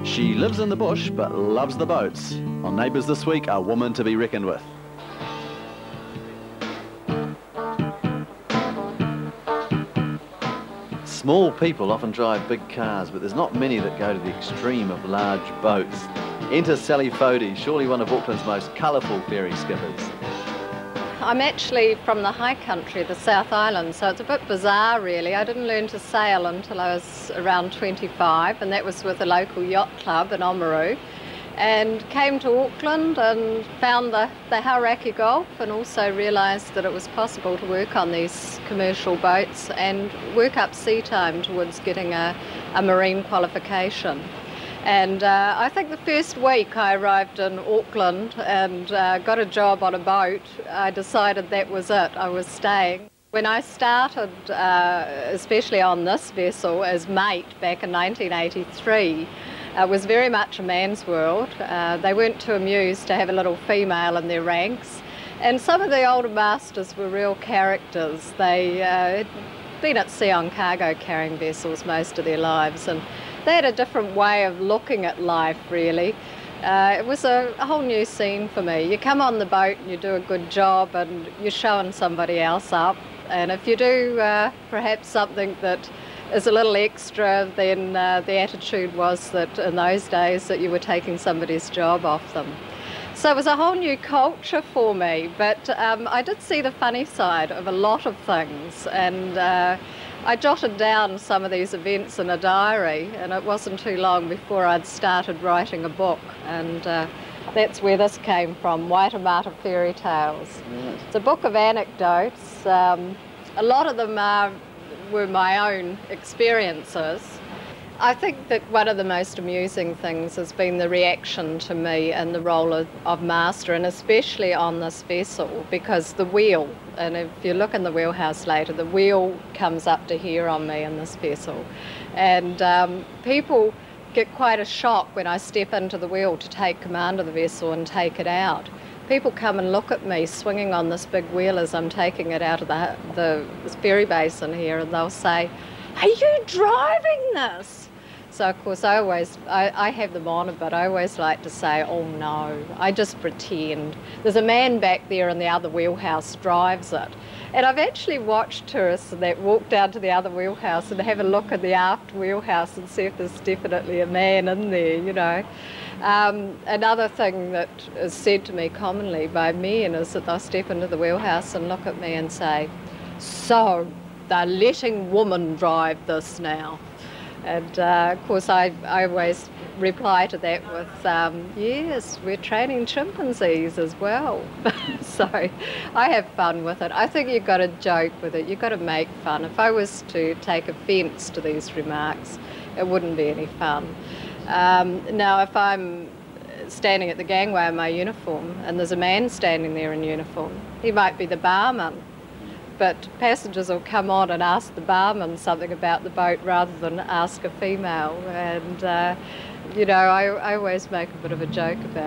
She lives in the bush but loves the boats. On Neighbours this week, a woman to be reckoned with. Small people often drive big cars, but there's not many that go to the extreme of large boats. Enter Sally Fody, surely one of Auckland's most colourful ferry skippers. I'm actually from the high country, the South Island, so it's a bit bizarre really. I didn't learn to sail until I was around 25, and that was with a local yacht club in Oamaru, and came to Auckland and found the Hauraki Gulf, and also realised that it was possible to work on these commercial boats and work up sea time towards getting a marine qualification. And I think the first week I arrived in Auckland and got a job on a boat, I decided that was it, I was staying. When I started, especially on this vessel, as mate back in 1983, it was very much a man's world. They weren't too amused to have a little female in their ranks. And some of the older masters were real characters. They had been at sea on cargo carrying vessels most of their lives, and they had a different way of looking at life, really. It was a whole new scene for me. You come on the boat and you do a good job and you're showing somebody else up. And if you do perhaps something that is a little extra, then the attitude was that in those days that you were taking somebody's job off them. So it was a whole new culture for me, but I did see the funny side of a lot of things, and I jotted down some of these events in a diary, and it wasn't too long before I'd started writing a book, and that's where this came from, Waitemata Fairy Tales. Yes. It's a book of anecdotes. A lot of them were my own experiences. I think that one of the most amusing things has been the reaction to me and the role of master, and especially on this vessel, because the wheel, and if you look in the wheelhouse later, the wheel comes up to here on me in this vessel. And people get quite a shock when I step into the wheel to take command of the vessel and take it out. People come and look at me swinging on this big wheel as I'm taking it out of the ferry basin here, and they'll say, "Are you driving this?" So of course I have them on a bit. I always like to say, "Oh no, I just pretend. There's a man back there in the other wheelhouse drives it." And I've actually watched tourists that walk down to the other wheelhouse and have a look at the aft wheelhouse and see if there's definitely a man in there, you know. Another thing that is said to me commonly by men is that they'll step into the wheelhouse and look at me and say, "So, they're letting women drive this now." And of course I always reply to that with, yes, we're training chimpanzees as well. So I have fun with it. I think you've got to joke with it, you've got to make fun. If I was to take offence to these remarks, it wouldn't be any fun. Now if I'm standing at the gangway in my uniform and there's a man standing there in uniform, he might be the barman. But passengers will come on and ask the barman something about the boat rather than ask a female. And, you know, I always make a bit of a joke about it.